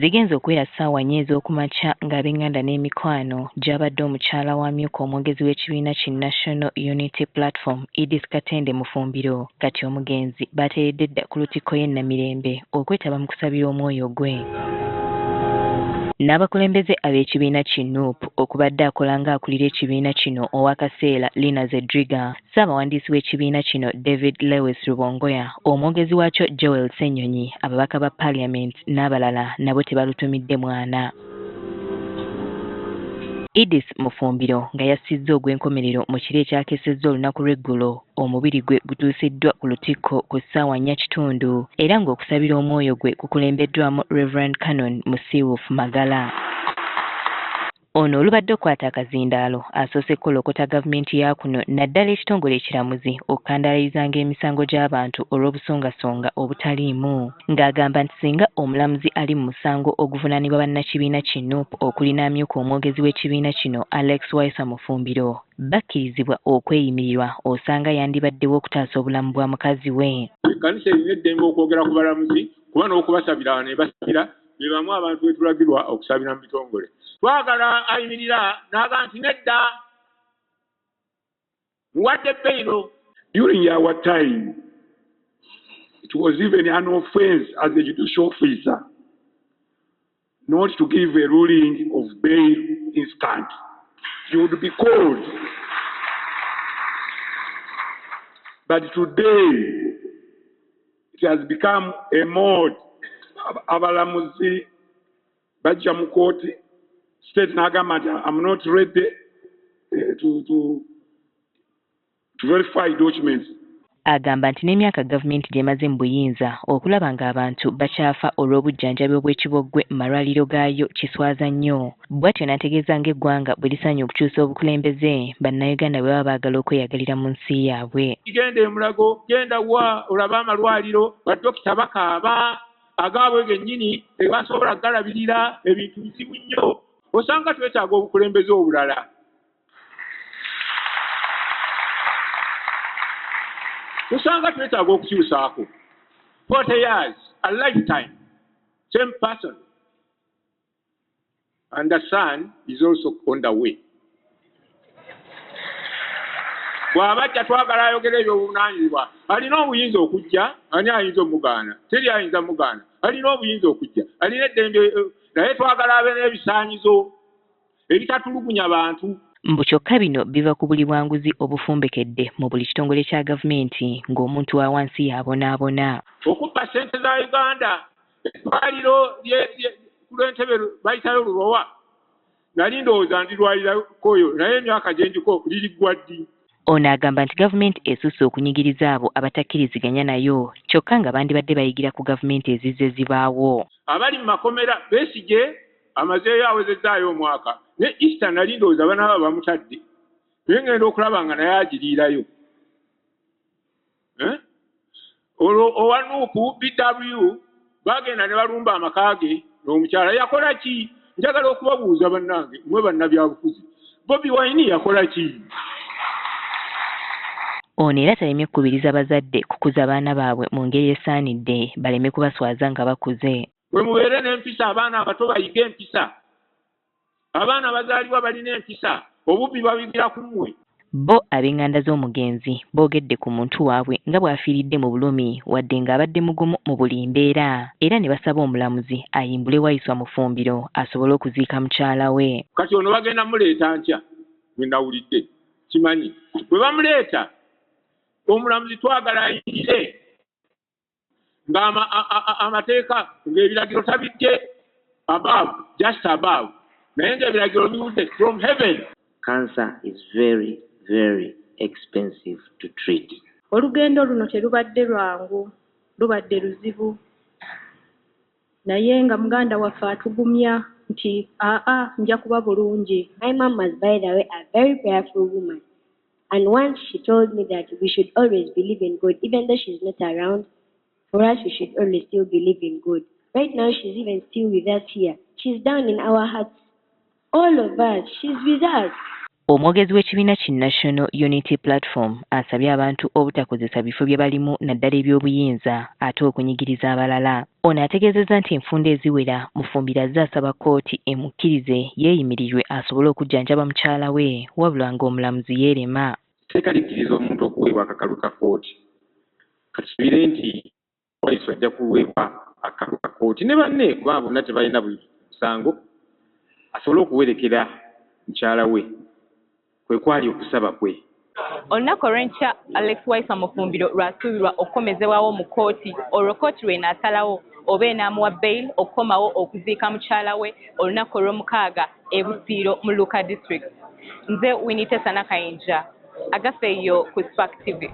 zigenze okwera ssaawa nnya ez'okumakya ng'ab'enganda n'emikwano gy'abadde omukyala wa myuka omwogezi w'ekibiina ki National Unity Platform Edith Katende Mufumbiro kati omugenzi bateeredde dda ku lutikko y'e Namirembe okwetaba mu kusabira omwoyo gwe. N'abakulembeze ab'ekibiina ki NUP okubadde akola ng'akulira ekibiina kino ow'akaseera Lina Zedriga, ssaabawandiisi w'ekibiina kino David Lewis Rubongoya, omwogezi waakyo Joel Ssenyonyi, ababaka ba Parliament n'abalala nabo tebalutumidde mwana. Edith Mufumbiro nga yassizza ogw'enkomerero mu kiro ekyakeesezza olunaku lw'eggulo, omubiri gwe gutuusiddwa ku lutikko ku ssaawa 4:30 era ng'okusabira omwoyo gwe kukulembeddwamu Reverend Canon Musiiwuufu Magala. Ono olubadde okwata akazindaalo asoose kolokota gavumenti ya kuno naddala ekitongole ekiramuzi okukandaalizanga emisango gy'abantu olw'obusongasonga obutaliimu, ng'agamba nti singa omulamuzi ali mu musango oguvunaanibwa bannakibiina ki NUP okuli n'amyuka omwogezi w'ekibiina kino Alex Waisa Mufumbiro bakkirizibwa okweyimirirwa osanga yandibaddewo okutaasa obulamu bwa mukazi we. Ekkanisa erina eddembe okwogera ku balamuzi kuba n'okubasabira ne basabira be bamu abantu betulagirwa okusabira mu bitongole. Twagala ayimirira n'aga nti nedda muwadde beyiro. During our time, it was even an offense as a judicial officer not to give a ruling of bail instant. You would be called. But today, it has become a mode. Abalamuzi bajja mu court, state n'agamba I'm not ready to verify documents. Agamba nti n'emyaka gavumenti gy'emaze mu buyinza okulaba ng'abantu bakyafa olw'obujjanjabi obw'ekibogwe mu malwaliro gaayo kiswaza nnyo. Bw'atyo n'ategeeza ng'eggwanga bwe lisaanye okukyusa obukulembeze bannayuganda bwe baba baagala okweyagalira mu nsi yaabwe. Genda e Mulago, genda wa olaba amalwaliro badokita bakaaba agaabwe gennyini tebasobola galabirira ebintu bizibu nnyo. Osanga twetaaga obukulembeze obulala. Usanga twetaaga okukyusaako. 40 years, a lifetime, same person. And the son is also on the way. Bw'abajja twagala ayogera ebyobuvunaanyizibwa alina obuyinza okujja, ani ayinza omugaana? Teri ayinza mugaana. Alina obuyinza okujja, alina eddembe, naye twagala abe n'ebisaanyizo ebitatulugunya bantu. Mbu kyokka bino biva ku buli bwanguzi obufumbekedde mu buli kitongole kya gavumenti ng'omuntu wa wansi y'abonaabona. Okubba ssente za Uganda, eddwaliro ku lw'entebe bayitayo Lubowa, nali ndowooza ndirwalira koyo naye emyaka gye njiko liriggwa ddi. Ono agamba nti gavumenti esusse okunyigiriza abo abatakkiriziganya nayo kyokka nga bandibadde bayigira ku gavumenti ezizze zibaawo. Abali mu makomera Besigye amazeeyo awezezzaayo omwaka ne Easter nali ndowooza banaaba bamutadde naye ngenda okulaba nga naye agiriirayo. Olwo owa Nuupu BW bagenda ne balumba amaka ge n'omukyala yakola ki? Njagala okubabuuza bannange mmwe bannabyabufuzi, Bobi Wine yakola ki? Ono era talemye kukubiriza bazadde kukuza abaana baabwe mu ngeri esaanidde baleme kubaswaza nga bakuze. Bwe mubeere n'empisa abaana abato bayiga empisa. Abaana bazaalibwa balina empisa, obubbi babigira ku mmwe. Bo ab'enganda z'omugenzi boogedde ku muntu waabwe nga bw'afiiridde mu bulumi wadde ng'abadde mugumu mu buli mbeera era ne basaba omulamuzi ayimbule Waiswa Mufumbiro asobole okuziika mukyala we. Kati ono bagenda muleeta ntya? Mwe nawulidde kimanyi bwe bamuleeta omulamuzi twagala ayingire ng'amateeka ng'ebiragiro tabidde above, just above, naye ng'ebiragiro biwudde from heaven. Cancer is very, very expensive to treat. Olugendo luno terubadde lwangu, lubadde luzibu. Naye nga muganda waffe atugumya nti nja kuba bulungi. My mom was, by the way, a very prayerful woman. And once she told me that we should always believe in God, even though she's not around, for us we should always still believe in God. Right now she's even still with us here. She's down in our hearts. All of us, she's with us. Omwogezi w'ekibiina ki National Unity Platform asabye abantu obutakozesa bifo bye balimu naddala eby'obuyinza ate okunyigiriza abalala. Ono ategeezezza nti enfunda eziwera Mufumbira azze asaba kkooti emukkirize yeeyimirirwe asobole okujjanjaba mukyala we wabula ng'omulamuzi yeerema. Etteeka likkiriza omuntu okuweebwa akakalu ka kkooti. Kakibire nti waliso ajja kuweebwa akakalu ka kkooti ne banne kuba bonna tebalina musango asobole okuwerekera mukyala we. Kwe kwali okusaba kwe. Olunaku olw'enkya Alex Waisa Mufumbiro lwasuubirwa okukomezebwawo mu kkooti olwo kkooti lw'enaasalawo oba enaamuwa bail okukomawo okuziika mukyala we olunaku olw'omukaaga e Busiiro mu Luka District. Nze Winnie Tessa Nakayinja, Agafeeyo ku Spark TV.